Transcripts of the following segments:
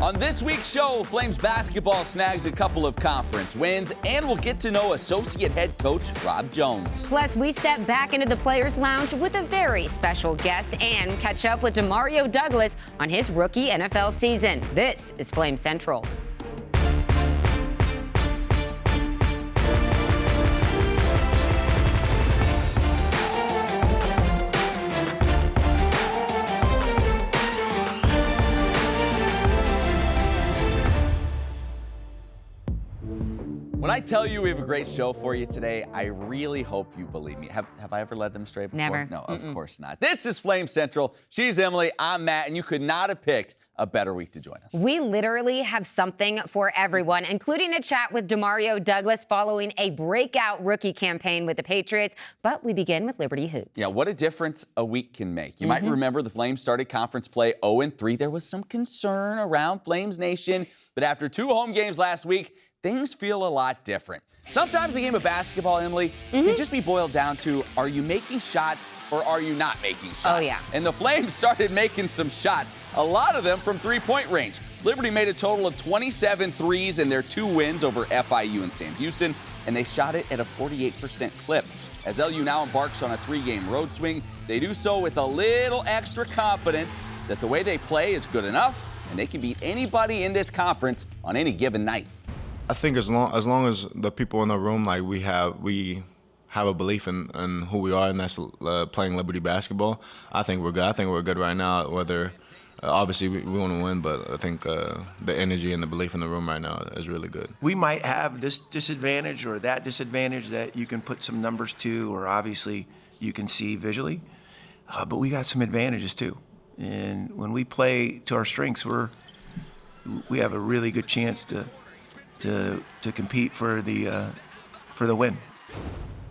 On this week's show, Flames basketball snags a couple of conference wins, and we'll get to know associate head coach Rob Jones. Plus, we step back into the Players Lounge with a very special guest and catch up with Demario Douglas on his rookie NFL season. This is Flame Central. When I tell you we have a great show for you today, I really hope you believe me. Have I ever led them astray before? Never. No, of course not. This is Flame Central. She's Emily, I'm Matt, and you could not have picked a better week to join us. We literally have something for everyone, including a chat with Demario Douglas following a breakout rookie campaign with the Patriots. But we begin with Liberty Hoops. Yeah, what a difference a week can make. You might remember the Flames started conference play 0-3. There was some concern around Flames Nation, but after 2 home games last week, things feel a lot different. Sometimes a game of basketball, Emily, can just be boiled down to, are you making shots or are you not making shots? Oh, yeah. And the Flames started making some shots, a lot of them from three-point range. Liberty made a total of 27 threes in their 2 wins over FIU and Sam Houston, and they shot it at a 48% clip. As LU now embarks on a 3-game road swing, they do so with a little extra confidence that the way they play is good enough, and they can beat anybody in this conference on any given night. I think as long as the people in the room, like we have a belief in who we are, and that's playing Liberty basketball, I think we're good. I think we're good right now. Whether obviously we want to win, but I think the energy and the belief in the room right now is really good. We might have this disadvantage or that disadvantage that you can put some numbers to, or obviously you can see visually, but we got some advantages too. And when we play to our strengths, we have a really good chance to compete for the win.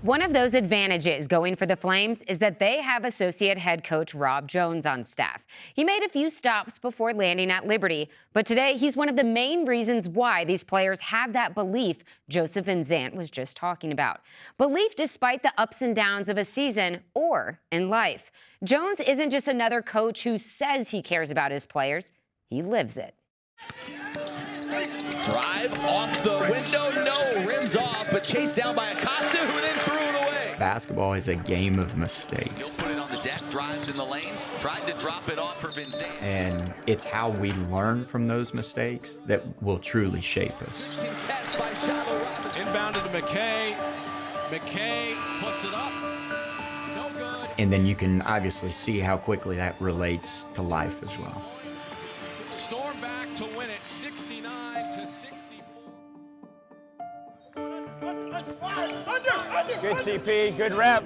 One of those advantages going for the Flames is that they have associate head coach Rob Jones on staff. He made a few stops before landing at Liberty, but today he's one of the main reasons why these players have that belief Joseph and Zant was just talking about. Belief despite the ups and downs of a season or in life. Jones isn't just another coach who says he cares about his players, he lives it. Drive off the window, no, rims off, but chased down by Costin, who then threw it away. Basketball is a game of mistakes. He'll put it on the deck, drives in the lane, tried to drop it off for Vincent. And it's how we learn from those mistakes that will truly shape us. Contest by Shallow Robinson. Inbounded to McKay. McKay puts it up. No good. And then you can obviously see how quickly that relates to life as well. Storm back to win it, 69-64. Good CP, good rep,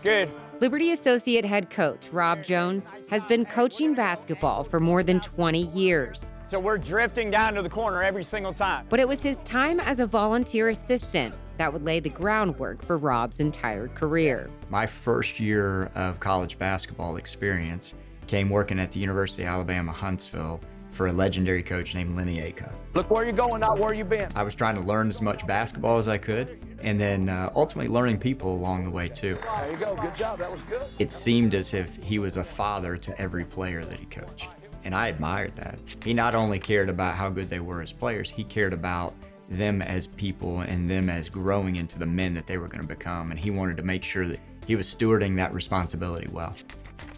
good. Liberty Associate Head Coach Rob Jones has been coaching basketball for more than 20 years. So we're drifting down to the corner every single time. But it was his time as a volunteer assistant that would lay the groundwork for Rob's entire career. My first year of college basketball experience came working at the University of Alabama, Huntsville, for a legendary coach named Lenny Acuff. Look where you're going, not where you've been. I was trying to learn as much basketball as I could, and then ultimately learning people along the way too. There you go, good job, that was good. It seemed as if he was a father to every player that he coached, and I admired that. He not only cared about how good they were as players, he cared about them as people and them as growing into the men that they were going to become, and he wanted to make sure that he was stewarding that responsibility well.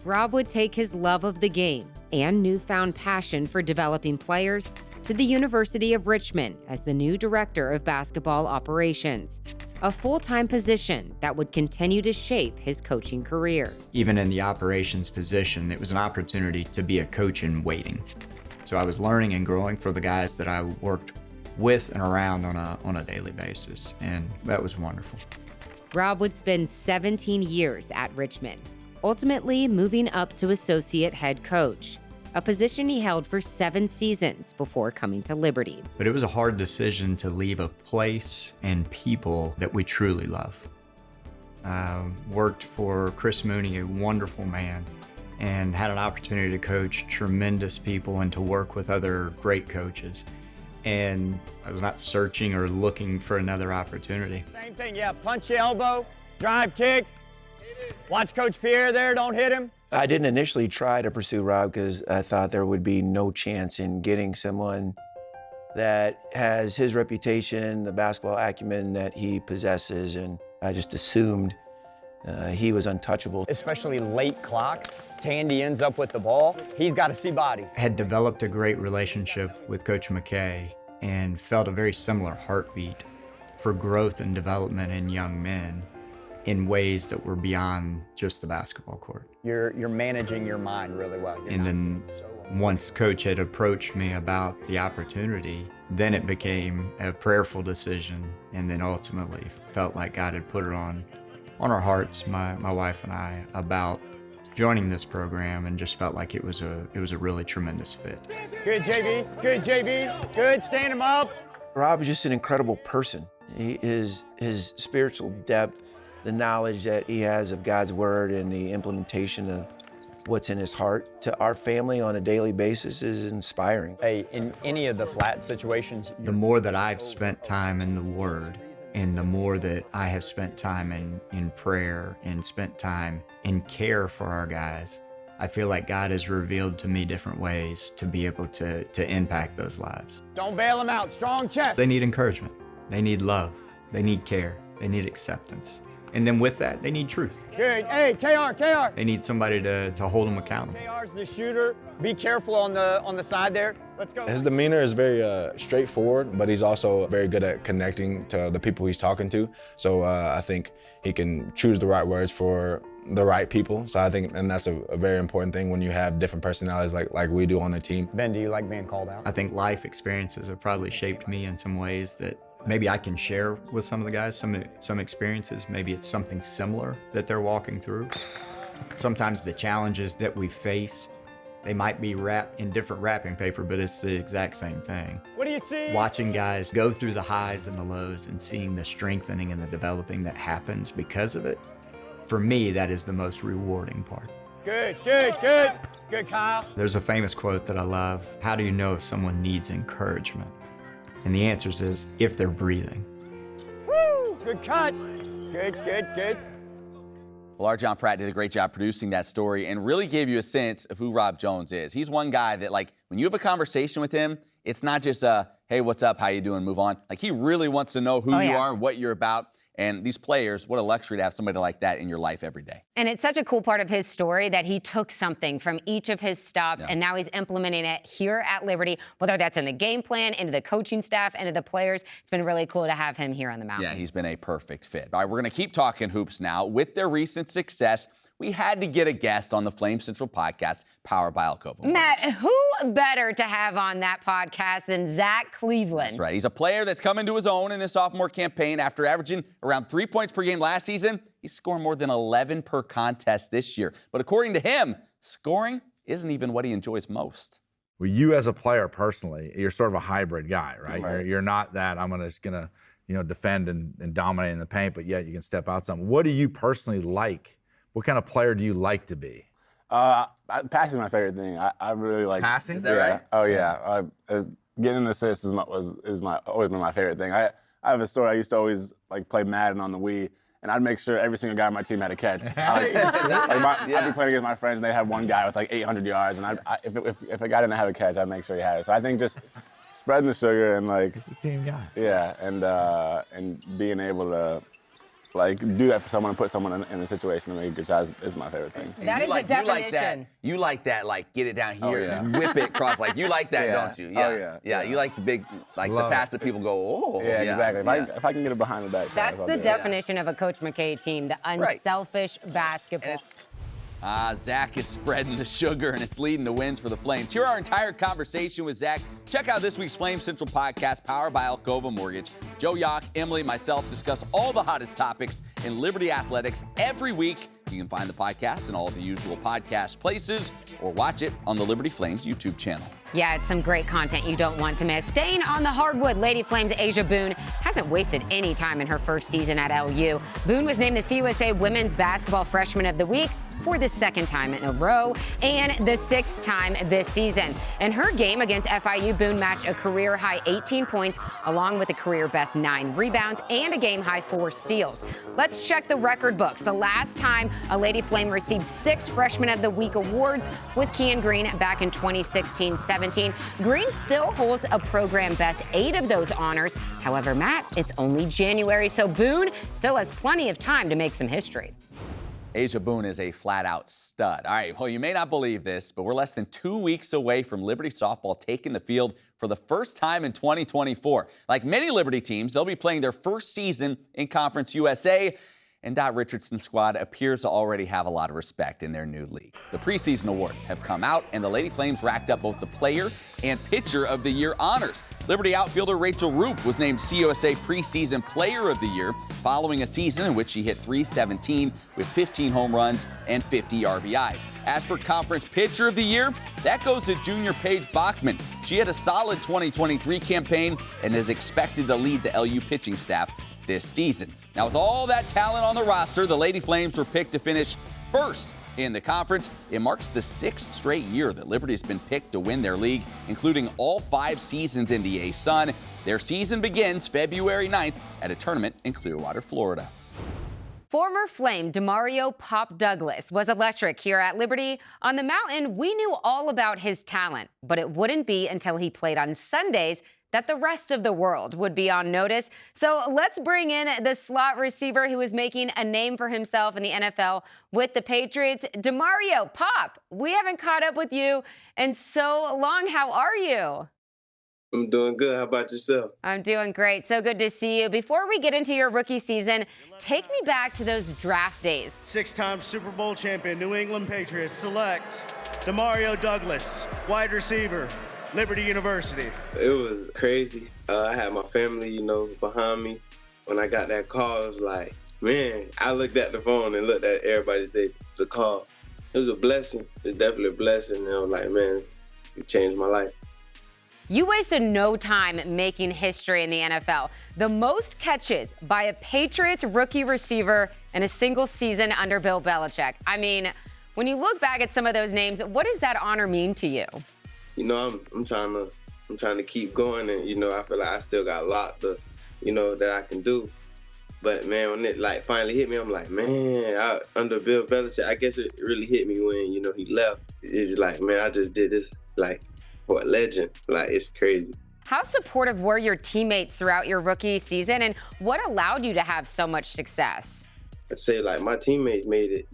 Rob would take his love of the game and newfound passion for developing players to the University of Richmond as the new director of basketball operations, a full-time position that would continue to shape his coaching career. Even in the operations position, it was an opportunity to be a coach in waiting. So I was learning and growing for the guys that I worked with and around on a daily basis, and that was wonderful. Rob would spend 17 years at Richmond, ultimately moving up to associate head coach, a position he held for 7 seasons before coming to Liberty. But it was a hard decision to leave a place and people that we truly love. Worked for Chris Mooney, a wonderful man, and had an opportunity to coach tremendous people and to work with other great coaches. And I was not searching or looking for another opportunity. Same thing, yeah, punch the elbow, drive kick. Watch Coach Pierre there, don't hit him. I didn't initially try to pursue Rob because I thought there would be no chance in getting someone that has his reputation, the basketball acumen that he possesses, and I just assumed he was untouchable. Especially late clock. Tandy ends up with the ball. He's got to see bodies. Had developed a great relationship with Coach McKay and felt a very similar heartbeat for growth and development in young men in ways that were beyond just the basketball court. You're managing your mind really well. And then once Coach had approached me about the opportunity, then it became a prayerful decision, and then ultimately felt like God had put it on our hearts, my wife and I, about joining this program, and just felt like it was a really tremendous fit. Good, JB. Good, JB. Good. Stand him up. Rob is just an incredible person. His spiritual depth, the knowledge that he has of God's word and the implementation of what's in his heart to our family on a daily basis is inspiring. Hey, in any of the flat situations, The more that I've spent time in the Word, and the more that I have spent time in prayer and spent time in care for our guys, I feel like God has revealed to me different ways to be able to impact those lives. don't bail him out. Strong chest. They need encouragement. They need love. They need care. They need acceptance. And then with that, they need truth. Good. Hey, KR. They need somebody to hold them accountable. KR's the shooter. Be careful on the side there. Let's go. His demeanor is very straightforward, but he's also very good at connecting to the people he's talking to. So I think he can choose the right words for the right people. So I think, and that's a very important thing when you have different personalities like we do on the team. Ben, do you like being called out? I think life experiences have probably shaped me in some ways that maybe I can share with some of the guys, some experiences. Maybe it's something similar that they're walking through. Sometimes the challenges that we face, they might be wrapped in different wrapping paper, but it's the exact same thing. What do you see? Watching guys go through the highs and the lows and seeing the strengthening and the developing that happens because of it, for me, that is the most rewarding part. Good, Kyle. There's a famous quote that I love. How do you know if someone needs encouragement? And the answer is if they're breathing. Woo! Good cut. Good. Well, our John Pratt did a great job producing that story and really gave you a sense of who Rob Jones is. He's one guy that, like, when you have a conversation with him, it's not just hey, what's up, how you doing, move on. Like, he really wants to know who you are and what you're about. And these players, what a luxury to have somebody like that in your life every day. And it's such a cool part of his story that he took something from each of his stops and now he's implementing it here at Liberty, whether that's in the game plan, into the coaching staff, into the players. It's been really cool to have him here on the mountain. Yeah, he's been a perfect fit. All right, we're going to keep talking hoops now. With their recent success, we had to get a guest on the Flame Central podcast, powered by Alcova. Matt, who better to have on that podcast than Zach Cleveland? That's right. He's a player that's come into his own in his sophomore campaign after averaging around 3 points per game last season. He's scoring more than 11 per contest this year. But according to him, scoring isn't even what he enjoys most. Well, you as a player personally, you're sort of a hybrid guy, right? You're not that I'm just gonna, defend and dominate in the paint, but yet you can step out some. What do you personally like? What kind of player do you like to be? Passing is my favorite thing. I really like passing. Is that right? Oh yeah. Getting an assist is always been my favorite thing. I have a story. I used to always play Madden on the Wii, and I'd make sure every single guy on my team had a catch. I'd be playing against my friends, and they'd have one guy with 800 yards, and if a guy didn't have a catch, I'd make sure he had it. So I think just spreading the sugar and He's a team guy. Yeah, and being able to do that for someone and put someone in a situation to make a good shot is my favorite thing. That is the definition. You like that, get it down here and whip it across. You like that, don't you? Yeah. Oh, yeah. You like the big, the pass that people go, oh. Yeah, exactly. If I can get it behind the back. That's the definition of a Coach McKay team, the unselfish basketball. Zach is spreading the sugar, and it's leading the wins for the Flames. Hear our entire conversation with Zach. Check out this week's Flame Central podcast, powered by Alcova Mortgage. Joe Yock, Emily, myself discuss all the hottest topics in Liberty athletics every week. You can find the podcast in all the usual podcast places or watch it on the Liberty Flames YouTube channel. Yeah, it's some great content you don't want to miss. Staying on the hardwood, Lady Flames' Asia Boone hasn't wasted any time in her first season at LU. Boone was named the CUSA Women's Basketball Freshman of the Week. for the second time in a row and the 6th time this season. In her game against FIU, Boone matched a career-high 18 points, along with a career-best 9 rebounds and a game-high 4 steals. Let's check the record books. The last time a Lady Flame received 6 Freshman of the Week awards was Kian Green back in 2016-17. Green still holds a program-best 8 of those honors. However, Matt, it's only January, so Boone still has plenty of time to make some history. Asia Boone is a flat-out stud. All right, well, you may not believe this, but we're less than 2 weeks away from Liberty softball taking the field for the first time in 2024. Like many Liberty teams, they'll be playing their first season in Conference USA, and Dot Richardson's squad appears to already have a lot of respect in their new league. The preseason awards have come out, and the Lady Flames racked up both the Player and Pitcher of the Year honors. Liberty outfielder Rachel Roupe was named CUSA Preseason Player of the Year following a season in which she hit .317 with 15 home runs and 50 RBIs. As for Conference Pitcher of the Year, that goes to junior Paige Bachman. She had a solid 2023 campaign and is expected to lead the LU pitching staff this season. Now, with all that talent on the roster, the Lady Flames were picked to finish first in the conference. It marks the 6th straight year that Liberty has been picked to win their league, including all 5 seasons in the A-Sun. Their season begins February 9th at a tournament in Clearwater, Florida. Former Flame Demario "Pop" Douglas was electric here at Liberty. On the mountain, we knew all about his talent, but it wouldn't be until he played on Sundays that the rest of the world would be on notice. So let's bring in the slot receiver who is making a name for himself in the NFL with the Patriots. Demario, Pop, we haven't caught up with you in so long. How are you? I'm doing good. How about yourself? I'm doing great. So good to see you. Before we get into your rookie season, take me back to those draft days. 6-time Super Bowl champion, New England Patriots select Demario Douglas, wide receiver, Liberty University. It was crazy. I had my family, behind me. When I got that call, I was like, man, I looked at the phone and looked at everybody say the call. It was a blessing. It's definitely a blessing. And I was like, man, it changed my life. You wasted no time making history in the NFL. The most catches by a Patriots rookie receiver in a single season under Bill Belichick. I mean, when you look back at some of those names, what does that honor mean to you? I'm trying to keep going, and I feel like I still got a lot to, that I can do. But man, when it finally hit me, I'm like, man, under Bill Belichick, I guess it really hit me when he left. It's like, man, I just did this for a legend. It's crazy. How supportive were your teammates throughout your rookie season, and what allowed you to have so much success? I'd say my teammates made it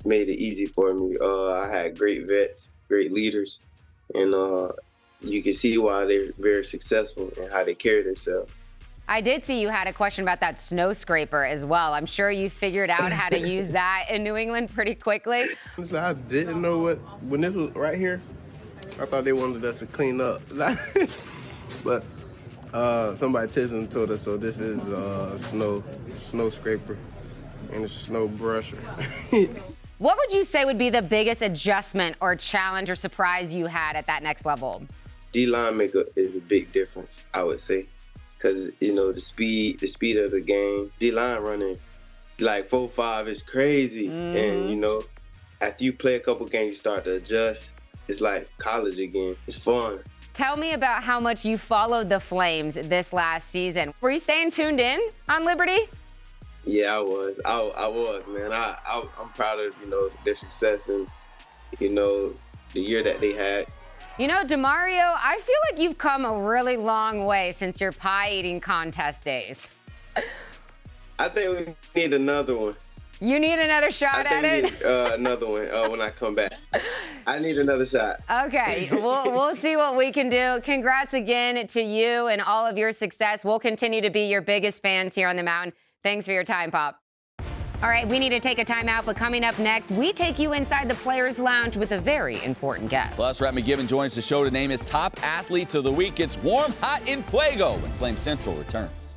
easy for me. I had great vets, great leaders, and you can see why they're very successful and how they carry themselves. I did see you had a question about that snow scraper as well. I'm sure you figured out how to use that in New England pretty quickly. I didn't know when this was right here, I thought they wanted us to clean up. But somebody texted and told us, so this is a snow scraper and a snow brusher. What would you say would be the biggest adjustment or challenge or surprise you had at that next level? D-line is a big difference, I would say. Because, the speed of the game, D-line running 4.5 is crazy. And, after you play a couple games, you start to adjust. It's like college again. It's fun. Tell me about how much you followed the Flames this last season. Were you staying tuned in on Liberty? Yeah, I was. I was, man. I'm proud of, their success and, the year that they had. Demario, I feel like you've come a really long way since your pie eating contest days. I think we need another one. You need another shot at it? I think we need another one when I come back. I need another shot. Okay, we'll see what we can do. Congrats again to you and all of your success. We'll continue to be your biggest fans here on the mountain. Thanks for your time, Pop. All right, we need to take a timeout, but coming up next, we take you inside the Players' Lounge with a very important guest. Plus, Rhett McGibbon joins the show to name his top athletes of the week. It's warm, hot, in FUEGO when Flame Central returns.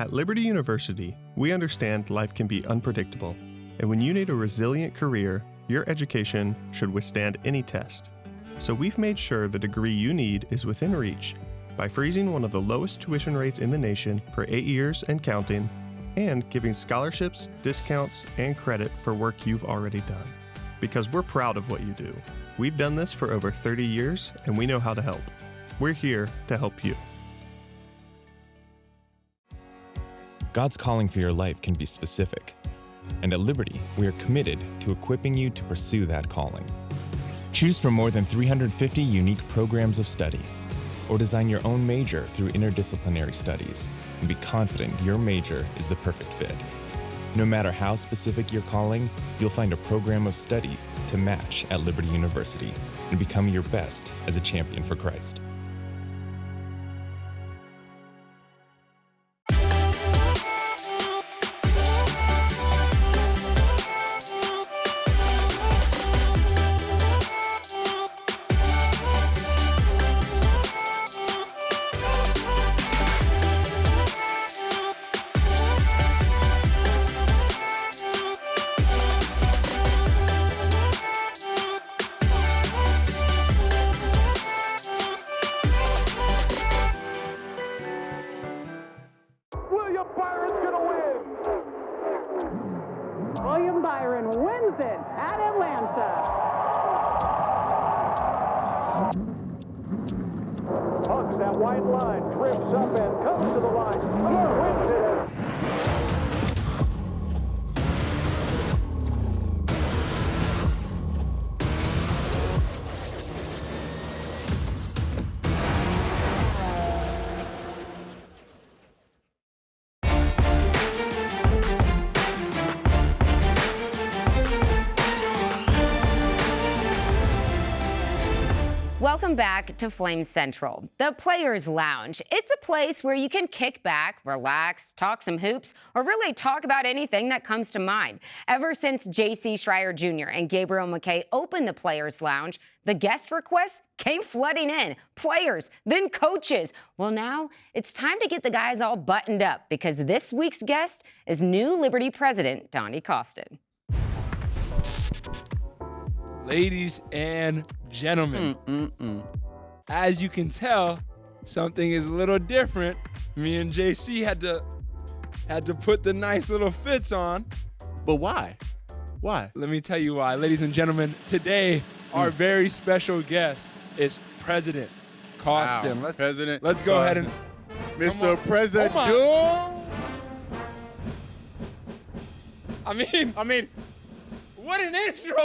At Liberty University, we understand life can be unpredictable, and when you need a resilient career, your education should withstand any test. So we've made sure the degree you need is within reach by freezing one of the lowest tuition rates in the nation for 8 years and counting, and giving scholarships, discounts, and credit for work you've already done. Because we're proud of what you do. We've done this for over 30 years, and we know how to help. We're here to help you. God's calling for your life can be specific. And at Liberty, we are committed to equipping you to pursue that calling. Choose from more than 350 unique programs of study, or design your own major through interdisciplinary studies, and be confident your major is the perfect fit. No matter how specific your calling, you'll find a program of study to match at Liberty University and become your best as a champion for Christ. Welcome back to Flames Central, the Players Lounge. It's a place where you can kick back, relax, talk some hoops, or really talk about anything that comes to mind. Ever since J.C. Schreier Jr. and Gabriel McKay opened the Players Lounge, the guest requests came flooding in. Players, then coaches. Well, now it's time to get the guys all buttoned up because this week's guest is new Liberty President Donnie Costin. Ladies and gentlemen, as you can tell, something is a little different. Me and JC had to put the nice little fits on. But why? Why? Let me tell you why. Ladies and gentlemen, today our very special guest is President Costin. Wow. Let's go ahead and Mr. President. I mean, what an intro!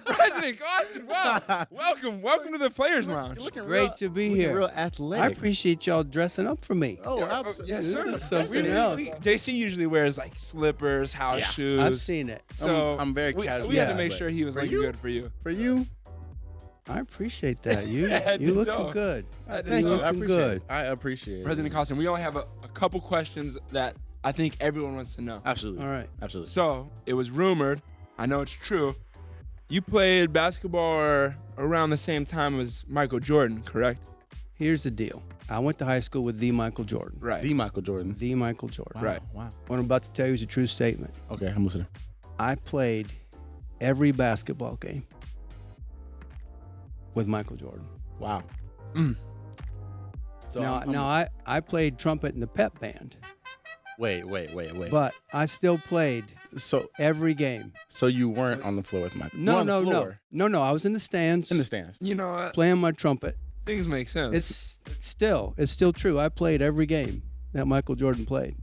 President Austen, wow. Welcome to the Players Lounge. Great to be here. Real athletic. I appreciate y'all dressing up for me. Oh, absolutely. Yes, sir. This is something else. JC usually wears like slippers, house shoes. I've seen it. So I'm very casual. We had to make sure he was looking good for you. For you? I appreciate that. You looking so. good. Thank you. Looking good. I appreciate it. President Costin, we only have a couple questions that I think everyone wants to know. Absolutely. All right. Absolutely. So it was rumored, I know it's true, you played basketball around the same time as Michael Jordan, correct? Here's the deal. I went to high school with the Michael Jordan. Right. The Michael Jordan. The Michael Jordan. Right. Wow. What I'm about to tell you is a true statement. Okay, I'm listening. I played every basketball game with Michael Jordan. Wow. So I played trumpet in the pep band. Wait. But I still played every game. So you weren't on the floor with Michael? No. I was in the stands. In the stands. You know what? Playing my trumpet. Things make sense. It's still true. I played every game that Michael Jordan played.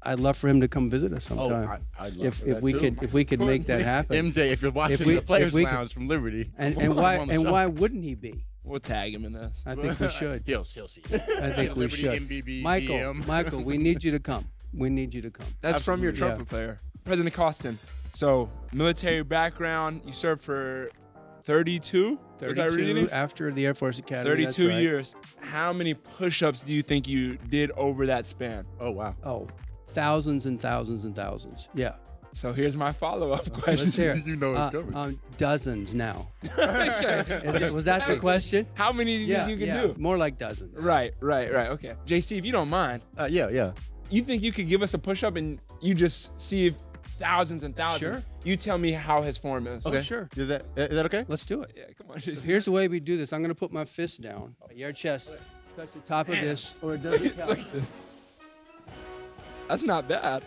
I'd love for him to come visit us sometime. I'd love for if that we too. If we could make that happen. MJ, if you're watching the Players Lounge from Liberty, and why wouldn't he be? We'll tag him in this. I think we should. He'll see. I think we should. Michael, we need you to come. We need you to come. That's from your trumpet player, President Costin. So, military background, you served for 32? 32 after the Air Force Academy. 32 years. How many push-ups do you think you did over that span? Oh, wow. Oh, thousands and thousands and thousands. Yeah. So here's my follow-up question. Let's hear it. You know it's coming. Dozens now. Was that the question? How many do you think you can do? More like dozens. Right. Okay. JC, if you don't mind. Yeah. You think you could give us a push-up and you just see if thousands and thousands? Sure. You tell me how his form is. Okay. Oh, sure. Is that okay? Let's do it. Yeah, come on, JC. Here's the way we do this. I'm going to put my fist down at your chest. Touch the top of this, or it doesn't count. Look at this. That's not bad.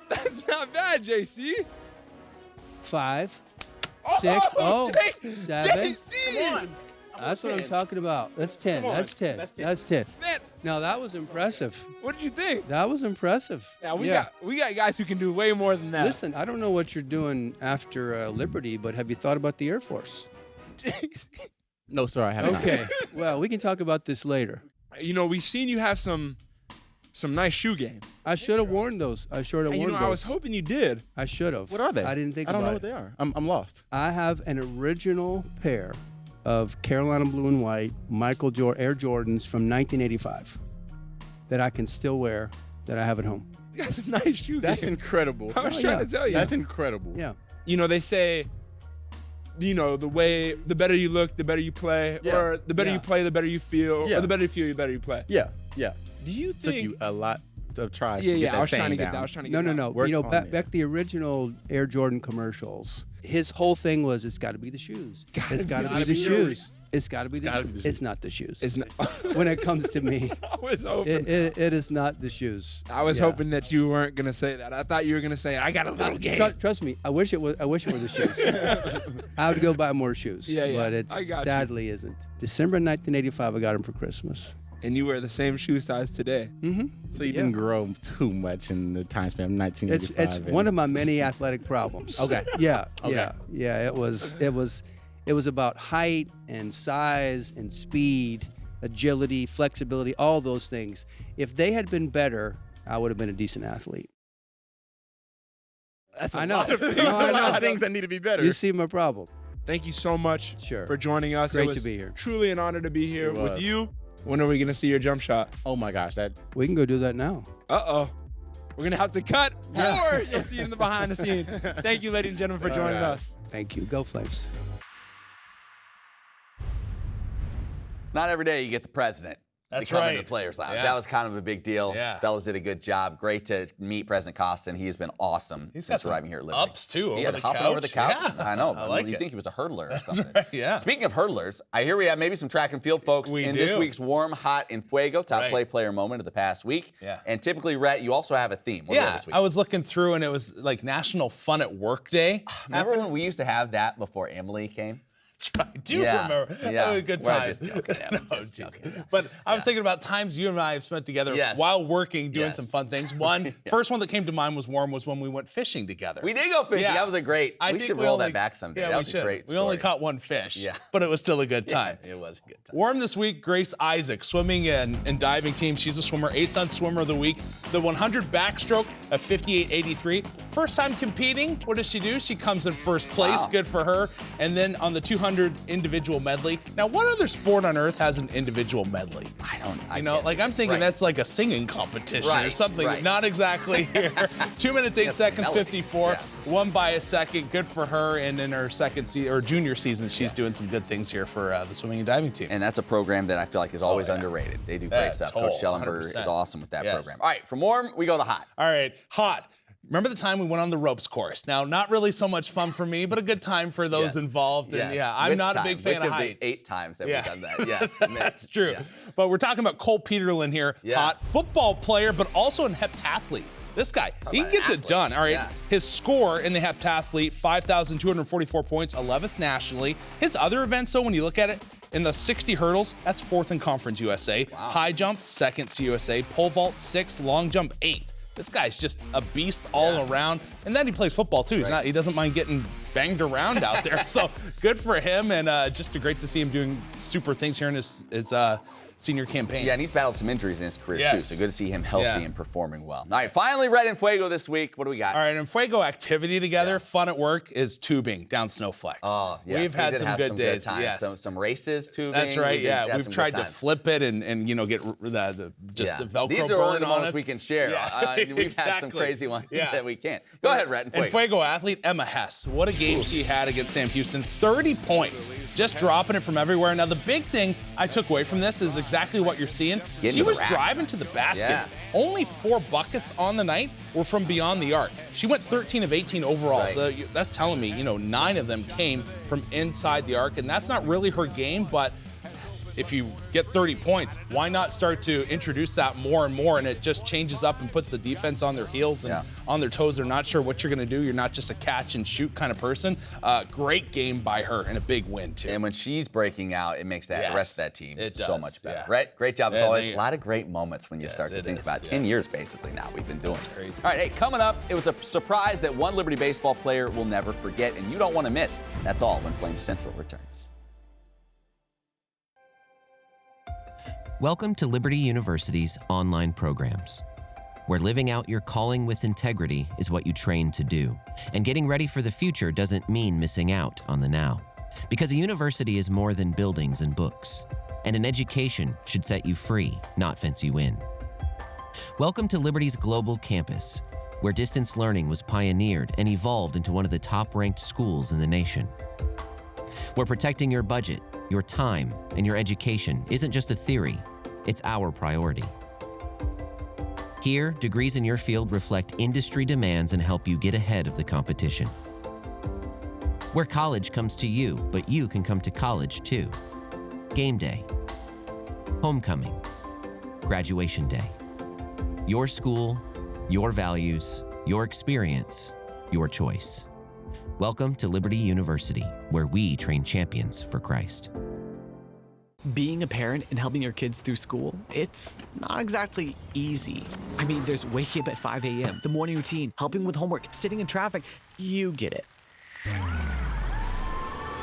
That's not bad, JC. 5, 6, JC. 7. Come on. That's what I'm talking about. That's 10. That's 10. That's 10. Man, Now that was impressive. what did you think? That was impressive. Yeah, we got guys who can do way more than that. Listen, I don't know what you're doing after Liberty, but have you thought about the Air Force? No, sir, I have not. Okay. Well, we can talk about this later. You know, we've seen you have some nice shoe game. I should have worn those. I should have And, worn those. I was hoping you did. I should have. What are they? I didn't think I don't about know it. what they are. I'm lost. I have an original pair of Carolina blue and white Air Jordans from 1985 that I can still wear that I have at home. You got some nice shoe That's game. incredible. I was trying to tell you. That's incredible. Yeah. You know, they say, you know, the better you look, the better you play, Yeah. or the better you play, the better you feel, Yeah. or the better you feel, the better you play. Yeah. Do you Took think? you a lot of tries to Yeah, get that I was saying trying to get down. that. I was trying to get that. No. Work You know, on back it. the original Air Jordan commercials, his whole thing was it's got to be the shoes. It's got to be the shoes. It's got to be the shoes. It's not the shoes. It's not. When it comes to me, I was hoping. it is not the shoes. I was Yeah. hoping that you weren't gonna say that. I thought you were gonna say, "I got a little game." Trust me, I wish it were the shoes. I would go buy more shoes. Yeah. But it I got you. sadly isn't. December 1985, I got them for Christmas. And you wear the same shoe size today. Mm-hmm. So you didn't grow too much in the time span of 1985. It's one of my many athletic problems. Okay. Yeah. Okay. Yeah. It was about height and size and speed, agility, flexibility, all those things. If they had been better, I would have been a decent athlete. That's I know. lot of things, No, I a lot know. of things that need to be better. You see my problem. Thank you so much Sure. for joining us. Great It was to be here. Truly an honor to be here It with was. you. When are we gonna see your jump shot? Oh my gosh, that We can go do that now. Uh-oh. We're gonna have to cut, or you'll see it in the behind the scenes. Thank you, ladies and gentlemen, for joining us. Thank you. Go Flames. It's not every day you get the president That's to come right. into the Players Lounge. Yeah. That was kind of a big deal. Yeah. Fellas did a good job. Great to meet President Costin. He has been awesome He's since got some arriving here at Liberty. ups, too, He over had the hopping couch. over the couch. Yeah. I know. I like You'd it. think he was a hurdler or That's something. right, yeah. Speaking of hurdlers, I hear we have maybe some track and field folks We in do. this week's Warm, Hot, and Fuego top Right. player moment of the past week. Yeah. And typically, Rhett, you also have a theme. What do we have Yeah, this week? I was looking through and it was like National Fun at Work Day. Remember when we used to have that before Emily came? I do Yeah, remember. yeah. That was a good We're time. just joking, yeah, No, we're just geez. joking, yeah. But I was thinking about times you and I have spent together Yes. while working, doing Yes. some fun things. One, first one that came to mind was when we went fishing together. We did go fishing. Yeah. That was a great. I we think should we roll only- that back someday. Yeah, that we was should. a great We only story. caught one fish. Yeah. But it was still a good time. Yeah, it was a good time. Warm this week, Grace Isaac, swimming and diving team. She's a swimmer, ASUN Swimmer of the Week. The 100 backstroke of 58.83. First time competing. What does she do? She comes in first place. Wow. Good for her. And then on the 200 individual medley. Now, what other sport on earth has an individual medley? I don't. I'm thinking Right. that's like a singing competition or Right, something. right. Not exactly here. 2 minutes, 8 Yes, seconds, melody. 54. Yeah. Won by a second. Good for her. And in her junior season, she's doing some good things here for the swimming and diving team. And that's a program that I feel like is always underrated. They do great Yeah, stuff. total, Coach Schellenberg 100%. is awesome with that Yes. program. All right, from warm, we go to the hot. All right, hot. Remember the time we went on the ropes course? Now, not really so much fun for me, but a good time for those Yes. involved. And Yes. yeah, I'm Which not time? a big fan Which of of the heights. 8 times that we've done that? Yes. That's true. Yeah. But we're talking about Cole Peterlin here. Yeah. Hot football player, but also an heptathlete. This guy, he about an gets it athlete. done. All right. Yeah. His score in the heptathlete, 5,244 points, 11th nationally. His other events, though, when you look at it, in the 60 hurdles, that's 4th in Conference USA. Wow. High jump, 2nd CUSA. Pole vault, 6th. Long jump, 8th. This guy's just a beast all around. And then he plays football, too. He doesn't mind getting banged around out there. So good for him. And just great to see him doing super things here in his senior campaign. Yeah, and he's battled some injuries in his career, too, Yes. so good to see him healthy and performing well. All right, finally, Red and Fuego this week. What do we got? All right, and Fuego activity together, fun at work, is tubing down snowflakes. Oh, yes. We've had some good days. Times. Yes. Some races, tubing. That's right, yeah. We've some tried good to times. flip it and you know, get the Velcro These are burn only the on moments us. we can share. Yeah, We've had some crazy ones Yeah. that we can't. Go ahead, Red and Fuego. And Fuego athlete Emma Hess. What a game she had against Sam Houston. 30 points. Just dropping it from everywhere. Now, the big thing I took away from this is exactly what you're seeing. Getting She to the was rack. driving to the basket. Yeah. Only 4 buckets on the night were from beyond the arc. She went 13 of 18 overall. Right. So that's telling me, 9 of them came from inside the arc. And that's not really her game, but if you get 30 points, why not start to introduce that more and more? And it just changes up and puts the defense on their heels and on their toes. They're not sure what you're going to do. You're not just a catch and shoot kind of person. Great game by her and a big win, too. And when she's breaking out, it makes that the rest of that team It so does, much better. yeah. Right? Great job as Yeah, always. thank A you. lot of great moments when you Yes, start to it think is, about it. 10 yes. years basically now we've been doing this. crazy. All right, hey, coming up, it was a surprise that one Liberty baseball player will never forget, and you don't want to miss. That's all when Flames Central returns. Welcome to Liberty University's online programs, where living out your calling with integrity is what you train to do. And getting ready for the future doesn't mean missing out on the now. Because a university is more than buildings and books. And an education should set you free, not fence you in. Welcome to Liberty's global campus, where distance learning was pioneered and evolved into one of the top-ranked schools in the nation. Where protecting your budget, your time, and your education isn't just a theory, it's our priority. Here, degrees in your field reflect industry demands and help you get ahead of the competition. Where college comes to you, but you can come to college too. Game day, homecoming, graduation day. Your school, your values, your experience, your choice. Welcome to Liberty University, where we train champions for Christ. Being a parent and helping your kids through school, it's not exactly easy. I mean, there's waking up at 5 a.m., the morning routine, helping with homework, sitting in traffic. You get it.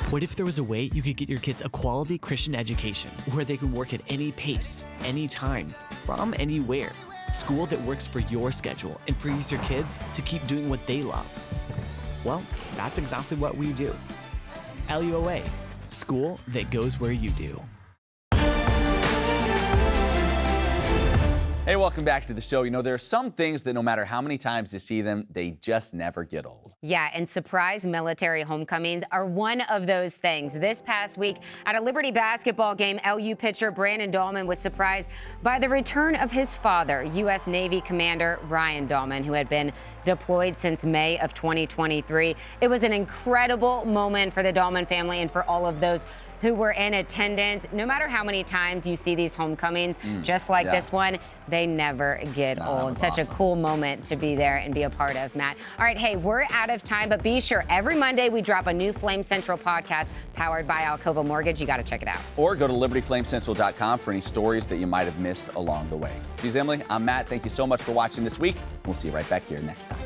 What if there was a way you could get your kids a quality Christian education where they can work at any pace, any time, from anywhere? School that works for your schedule and frees your kids to keep doing what they love. Well, that's exactly what we do. LUOA, school that goes where you do. Hey, welcome back to the show. There are some things that no matter how many times you see them, they just never get old. Yeah, and surprise military homecomings are one of those things. This past week at a Liberty basketball game, LU pitcher Brandon Dahlman was surprised by the return of his father, U.S. Navy Commander Ryan Dahlman, who had been deployed since May of 2023. It was an incredible moment for the Dahlman family and for all of those who were in attendance. No matter how many times you see these homecomings, just like this one, they never get old. Such a cool moment to be there and be a part of, Matt. All right, hey, we're out of time, but be sure every Monday we drop a new Flame Central podcast powered by Alcova Mortgage. You got to check it out. Or go to libertyflamecentral.com for any stories that you might have missed along the way. She's Emily. I'm Matt. Thank you so much for watching this week. We'll see you right back here next time.